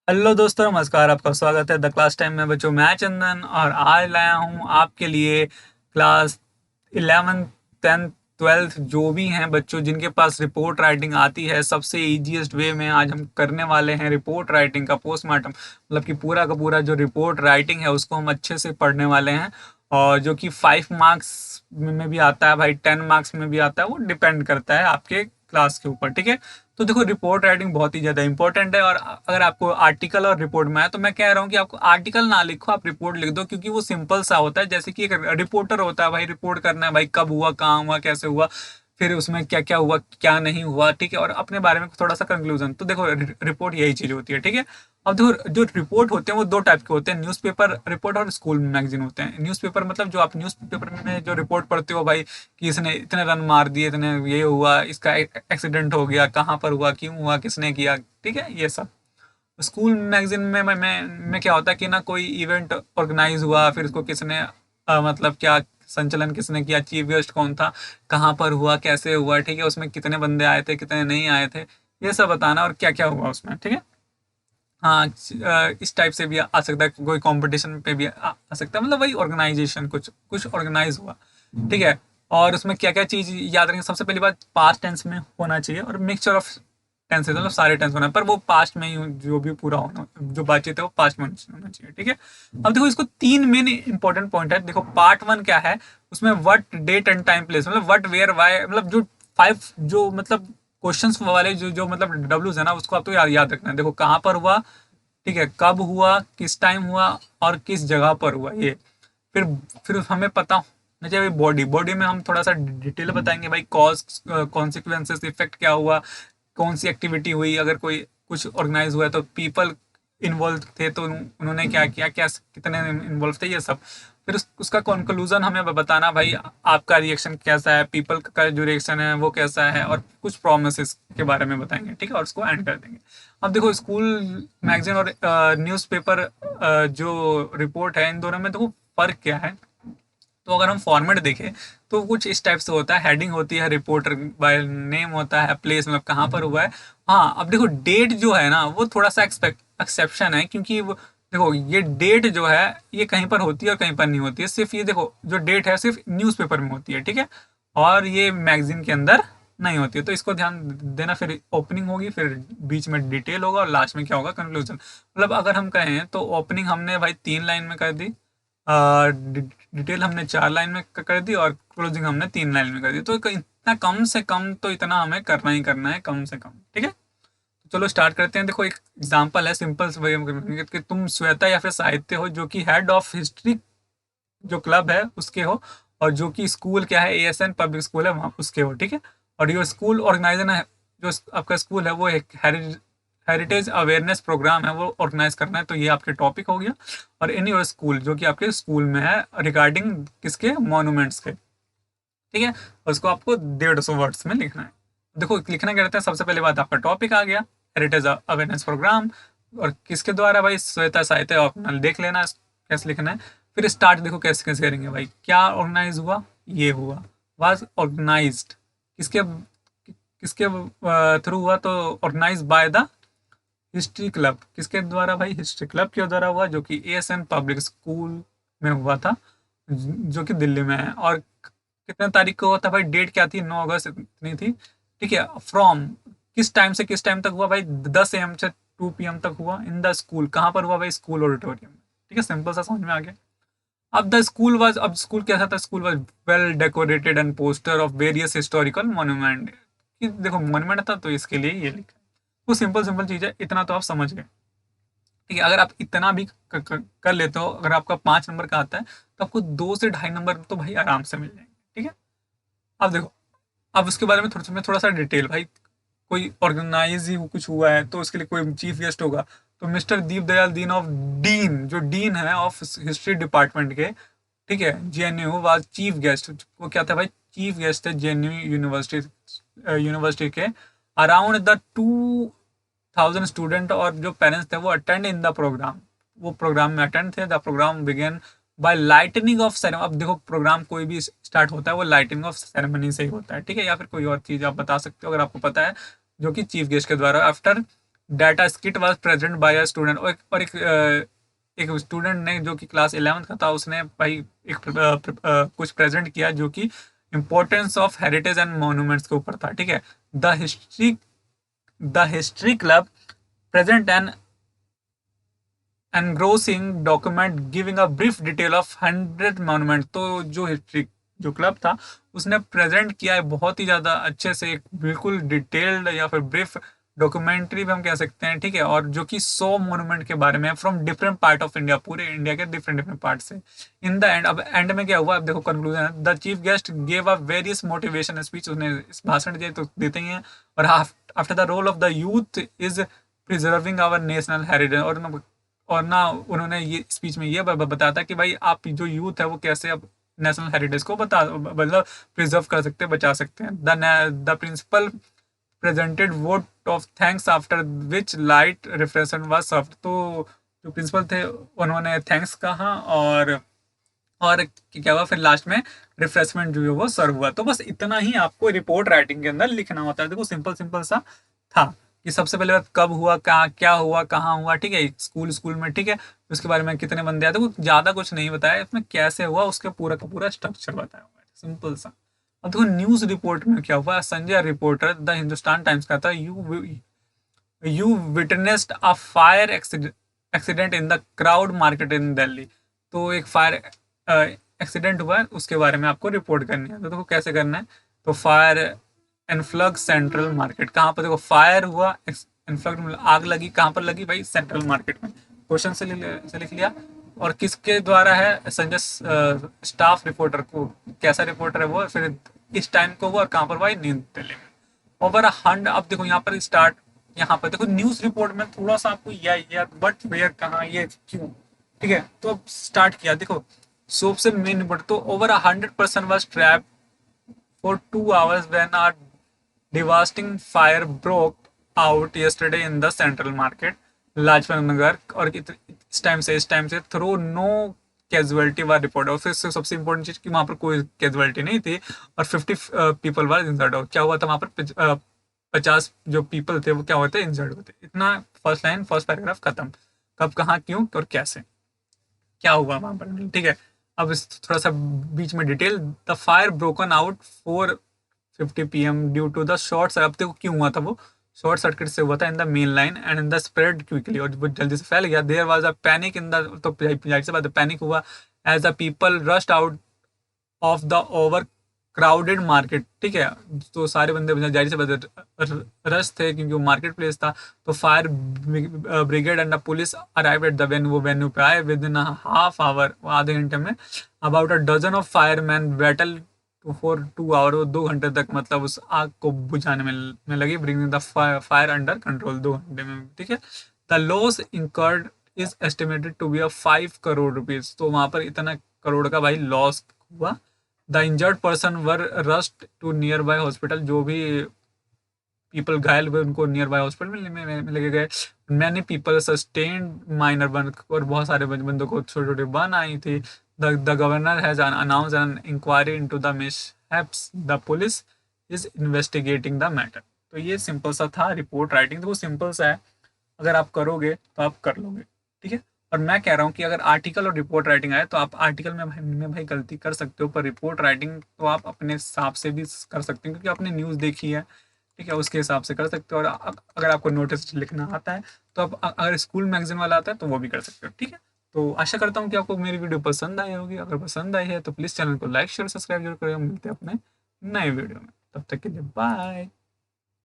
Hello दोस्तों, नमस्कार। आपका स्वागत है द क्लास टाइम में। बच्चों, मैं चंदन और आज लाया हूँ आपके लिए क्लास 11th 10th 12th जो भी हैं बच्चों जिनके पास रिपोर्ट राइटिंग आती है, सबसे इजीएस्ट वे में आज हम करने वाले हैं रिपोर्ट राइटिंग का पोस्टमार्टम। मतलब कि पूरा का पूरा जो रिपोर्ट राइटिंग है उसको हम अच्छे से पढ़ने वाले हैं, और जो कि 5 मार्क्स में भी आता है भाई, 10 मार्क्स में भी आता है। वो डिपेंड करता है आपके क्लास के ऊपर, ठीक है। तो देखो, रिपोर्ट राइटिंग बहुत ही ज़्यादा इंपॉर्टेंट है, और अगर आपको आर्टिकल और रिपोर्ट में है तो मैं कह रहा हूँ कि आपको आर्टिकल ना लिखो, आप रिपोर्ट लिख दो, क्योंकि वो सिंपल सा होता है। जैसे कि एक रिपोर्टर होता है भाई, रिपोर्ट करना है भाई, कब हुआ, कहाँ हुआ, कैसे हुआ, फिर उसमें क्या क्या हुआ, क्या नहीं हुआ, ठीक है, और अपने बारे में थोड़ा सा कंक्लूजन। तो देखो, रिपोर्ट यही चीज़ होती है, ठीक है। अब देखो, जो रिपोर्ट होते हैं वो दो टाइप के होते हैं, न्यूज़पेपर रिपोर्ट और स्कूल मैगजीन होते हैं। न्यूज़पेपर मतलब जो आप न्यूज़पेपर में जो रिपोर्ट पढ़ते हो भाई, कि इसने इतने रन मार दिए, इतने ये हुआ, इसका एक्सीडेंट हो गया, कहाँ पर हुआ, क्यों हुआ, किसने किया, ठीक है, ये सब। स्कूल मैगजीन में क्या होता है कि ना, कोई इवेंट ऑर्गेनाइज हुआ, फिर उसको किसने मतलब क्या संचालन किसने किया, चीफ गेस्ट कौन था, कहाँ पर हुआ, कैसे हुआ, ठीक है, उसमें कितने बंदे आए थे, कितने नहीं आए थे, ये सब बताना, और क्या क्या हुआ उसमें, ठीक है। हाँ, इस टाइप से भी आ सकता है, कोई कंपटीशन पे भी आ सकता है, मतलब वही ऑर्गेनाइजेशन कुछ कुछ ऑर्गेनाइज हुआ, ठीक है। और उसमें क्या क्या चीज़ याद रखेंगे, सबसे पहली बात पास्ट टेंस में होना चाहिए, और मिक्सचर ऑफ टेंसेज, मतलब सारे टेंस होना है, पर वो पास्ट में ही जो भी पूरा होना, जो बातचीत है वो पास्ट में होना चाहिए, ठीक है। अब देखो, इसको तीन मेन इंपॉर्टेंट पॉइंट है। देखो, पार्ट वन क्या है, उसमें what, date and time place, मतलब व्हाट, वेयर, वाई, मतलब जो फाइव, जो मतलब क्वेश्चंस वाले जो जो मतलब डब्ल्यूज है ना, उसको आपको याद रखना है। देखो, कहाँ पर हुआ, ठीक है, कब हुआ, किस टाइम हुआ, और किस जगह पर हुआ, ये। फिर फिर हमें पता होना चाहिए बॉडी, बॉडी में हम थोड़ा सा डिटेल बताएंगे भाई, कॉज, कॉन्सिक्वेंसेस, इफेक्ट क्या हुआ, कौन सी एक्टिविटी हुई, अगर कोई कुछ ऑर्गेनाइज हुआ है तो पीपल इन्वॉल्व थे तो उन्होंने क्या किया, क्या कितने इन्वॉल्व थे, ये सब। फिर उसका कंक्लूजन हमें बताना भाई, आपका रिएक्शन कैसा है, पीपल का जो रिएक्शन है वो कैसा है, और कुछ प्रोमिस के बारे में बताएंगे, ठीक है, और उसको एंड कर देंगे। अब देखो, स्कूल मैगजीन और न्यूज़पेपर जो रिपोर्ट है, इन दोनों में देखो फर्क क्या है। तो अगर हम फॉर्मेट देखें तो कुछ इस टाइप से होता है, हेडिंग होती है, रिपोर्टर बाय नेम होता है, प्लेस मतलब कहाँ पर हुआ है। हाँ, अब देखो, डेट जो है ना वो थोड़ा सा एक्सेप्शन है, क्योंकि वो देखो, ये डेट जो है ये कहीं पर होती है और कहीं पर नहीं होती है। सिर्फ ये देखो, जो डेट है सिर्फ न्यूज़पेपर में होती है, ठीक है, और ये मैगजीन के अंदर नहीं होती है, तो इसको ध्यान देना। फिर ओपनिंग होगी, फिर बीच में डिटेल होगा, और लास्ट में क्या होगा, कंक्लूजन। मतलब अगर हम कहें तो ओपनिंग हमने भाई 3 लाइन में कर दी, डिटेल हमने 4 लाइन में कर दी, और क्लोजिंग हमने 3 लाइन में कर दी। तो इतना कम से कम तो इतना हमें करना ही करना है, कम से कम, ठीक है। तो चलो स्टार्ट करते हैं। देखो, एक एग्जांपल है, सिंपल वे में कि तुम श्वेता या फिर साहित्य हो, जो कि हेड ऑफ हिस्ट्री जो क्लब है उसके हो, और जो कि स्कूल क्या है, एएसएन पब्लिक स्कूल है वहाँ उसके हो, ठीक है। और ये स्कूल ऑर्गेनाइजर है, जो आपका स्कूल है वो एक हेरिटेज अवेयरनेस प्रोग्राम है, वो ऑर्गेनाइज करना है, तो ये आपके टॉपिक हो गया। और इन योर स्कूल, जो कि आपके स्कूल में है, रिगार्डिंग किसके, मॉन्यूमेंट्स के, ठीक है। और उसको आपको 150 वर्ड्स में लिखना है। देखो, लिखना क्या रहता है, सबसे पहले बात आपका टॉपिक आ गया, हेरिटेज अवेयरनेस प्रोग्राम, और किसके द्वारा भाई, श्वेता साहित्य ऑप्शनल देख लेना कैसे लिखना है। फिर स्टार्ट देखो कैसे कैसे करेंगे भाई, क्या ऑर्गेनाइज हुआ, ये हुआ, वाज ऑर्गेनाइज्ड, किसके किसके थ्रू हुआ, तो organise by the history club, किसके द्वारा भाई, हिस्ट्री क्लब के द्वारा हुआ, जो कि एएसएन पब्लिक स्कूल में हुआ था, जो कि दिल्ली में है। और कितने तारीख को हुआ था भाई, डेट क्या थी, 9 अगस्त इतनी थी, ठीक है। फ्रॉम किस टाइम से किस टाइम तक हुआ भाई, 10 AM से 2 PM तक हुआ, इन द स्कूल, कहाँ पर हुआ भाई, स्कूल ऑडिटोरियम में, ठीक है। सिंपल सा समझ में आ गया। अब द स्कूल वाज, अब स्कूल कैसा था, school was well decorated and poster of various historical monument. देखो, मॉन्यूमेंट था तो इसके लिए ये लिखा। वो सिंपल सिंपल चीज़ है, इतना तो आप समझ गए, ठीक है। अगर आप इतना भी कर लेते हो, अगर आपका 5 नंबर का आता है, तो आपको 2 से ढाई नंबर तो भाई आराम से मिल जाएंगे, ठीक है। अब देखो, अब उसके बारे में थोड़ा सा डिटेल भाई, कोई ऑर्गेनाइज ही कुछ हुआ है तो उसके लिए कोई चीफ गेस्ट होगा, तो मिस्टर दीपदयाल दीन ऑफ, डीन जो डीन है ऑफ हिस्ट्री डिपार्टमेंट के, ठीक है, जेएनयू वाज चीफ गेस्ट। वो क्या था भाई, चीफ गेस्ट थे जेएनयू यूनिवर्सिटी, यूनिवर्सिटी के। अराउंड द 2,000 स्टूडेंट और जो पेरेंट्स थे वो अटेंड इन द प्रोग्राम, वो प्रोग्राम में अटेंड थे। The programme began by lightning of ceremony. अब देखो, प्रोग्राम कोई भी स्टार्ट होता है वो लाइटनिंग ऑफ सेरेमनी से ही होता है, ठीक है, या फिर कोई और चीज़ आप बता सकते हो अगर आपको पता है, जो कि चीफ गेस्ट के द्वारा। After data skit was present by a student, और एक स्टूडेंट ने जो कि क्लास 11th का था, उसने भाई एक कुछ प्रेजेंट किया जो कि importance of heritage and monuments के ऊपर था। ठीक है, the history club present N engrossing document giving a brief detail of 100 monument। तो जो हिस्ट्री जो क्लब था उसने प्रेजेंट किया है बहुत ही ज़्यादा अच्छे से, एक बिल्कुल डिटेल्ड या फिर ब्रीफ डॉक्यूमेंट्री भी हम कह सकते हैं। ठीक है, और जो कि 100 मोनूमेंट के बारे में from different part of India, पूरे इंडिया के डिफरेंट डिफरेंट पार्ट से। इन द एंड, अब एंड में क्या हुआ, अब देखो कंक्लूजन है, the chief guest gave a various motivation speech. उसने इस भाषण दिए तो देते ही हैं। और after the role of the youth is preserving our national heritage, और ना उन्होंने ये स्पीच में ये बताया था कि भाई आप जो यूथ है वो कैसे अब नेशनल हेरिटेज को मतलब प्रिजर्व कर सकते हैं, बचा सकते हैं। The principal presented vote of thanks after which light refreshment was served. तो जो प्रिंसिपल थे उन्होंने थैंक्स कहा, और क्या हुआ फिर लास्ट में रिफ्रेशमेंट जो है वो सर्व हुआ। तो बस इतना ही आपको रिपोर्ट राइटिंग के अंदर लिखना होता है। देखो सिंपल सिंपल सा था कि सबसे पहले बात कब हुआ, कहाँ क्या हुआ, कहाँ हुआ। ठीक है, स्कूल में। ठीक है, उसके बारे में कितने बंदे आए थे, वो ज़्यादा कुछ नहीं बताया इसमें, कैसे हुआ उसके पूरा का पूरा स्ट्रक्चर बताया हुआ है, सिंपल सा। अब देखो न्यूज़ रिपोर्ट में क्या हुआ, Sanjay reporter the Hindustan times का था, you witnessed a fire accident in the crowd market in Delhi. तो एक फायर एक्सीडेंट हुआ है, उसके बारे में आपको रिपोर्ट करनी है। तो देखो कैसे करना है, तो फायर एनफ्लग सेंट्रल मार्केट, कहाँ पर देखो फायर हुआ, एनफ्लग आग लगी, कहाँ पर लगी भाई, सेंट्रल मार्केट में। क्वेश्चन से लिख लिया। और किसके द्वारा है, संजय स्टाफ रिपोर्टर को, कैसा रिपोर्टर है वो, फिर इस टाइम को हुआ और कहाँ पर भाई, न्यू दिल्ली में। ओवर हंड, अब देखो यहाँ पर स्टार्ट, यहाँ पर देखो न्यूज रिपोर्ट में थोड़ा सा आपको या बट वेयर कहाँ, ये क्यों। ठीक है, तो अब स्टार्ट किया, देखो सोप से मेन रिपोर्ट, तो over 100% was trap for 2 hours when a devastating fire broke out yesterday in the central market Lajpat Nagar. और इस टाइम से through no casualty were report, और फिर सबसे इंपॉर्टेंट चीज कि वहां पर कोई कैजुअलिटी नहीं थी, और 50 पीपल वर इंजर्ड। और क्या हुआ था वहां पर, 50 जो पीपल थे वो क्या होते, इंजर्ड होते। इतना फर्स्ट लाइन, फर्स्ट पैराग्राफ खत्म। कब, कहाँ, क्यों और कैसे, क्या हुआ वहां पर। ठीक है, अब इस थोड़ा सा बीच में detail, the fire broken out 4:50 PM due to the short circuit. अब देखो क्यों हुआ था वो, शॉर्ट सर्किट से हुआ था in the main line and in the spread quickly, और बहुत जल्दी से फैल गया। There was a panic in the, तो जाहिर सी बात है पैनिक हुआ, as the people rushed out of the overcrowded market. ठीक है, तो सारे बंदे जाहिर से बात रश थे क्योंकि वो मार्केट प्लेस था। तो fire brigade and the police arrive at the venue पे आए विद इन हाफ आवर, आधे घंटे में। About a dozen of fireman battle for 2 hour, 2 घंटे तक मतलब उस आग को बुझाने में लगी, bringing the fire under control 2 घंटे में। ठीक है, the loss incurred is estimated to be a 5 crore rupees. तो वहां पर इतना करोड़ का भाई लॉस हुआ। The injured person were rushed to nearby hospital, जो भी पीपल घायल हुए उनको नियर बाय हॉस्पिटल में लेके गए। Many people sustained minor burn, और बहुत सारे बंदों को छोटे छोटे बर्न आई थी। The governor has announce an inquiry into the mishaps, the police is investigating the matter. तो ये सिंपल सा था रिपोर्ट राइटिंग। तो वो सिंपल सा है, अगर आप करोगे तो आप कर लोगे। ठीक है, और मैं कह रहा हूँ कि अगर आर्टिकल और रिपोर्ट राइटिंग आए तो आप आर्टिकल में भाई गलती कर सकते हो, पर रिपोर्ट राइटिंग तो आप अपने हिसाब से भी कर सकते हो क्योंकि आपने न्यूज़ देखी है। ठीक है, उसके हिसाब से कर सकते हो। और अगर आपको नोटिस लिखना आता है तो आप, अगर स्कूल मैगजीन वाला आता है तो वो भी कर सकते हो। ठीक है, तो आशा करता हूँ कि आपको मेरी वीडियो पसंद आई होगी। अगर पसंद आई है तो प्लीज़ चैनल को लाइक शेयर सब्सक्राइब जरूर करें। मिलते हैं अपने नए वीडियो में, तब तक के लिए बाय।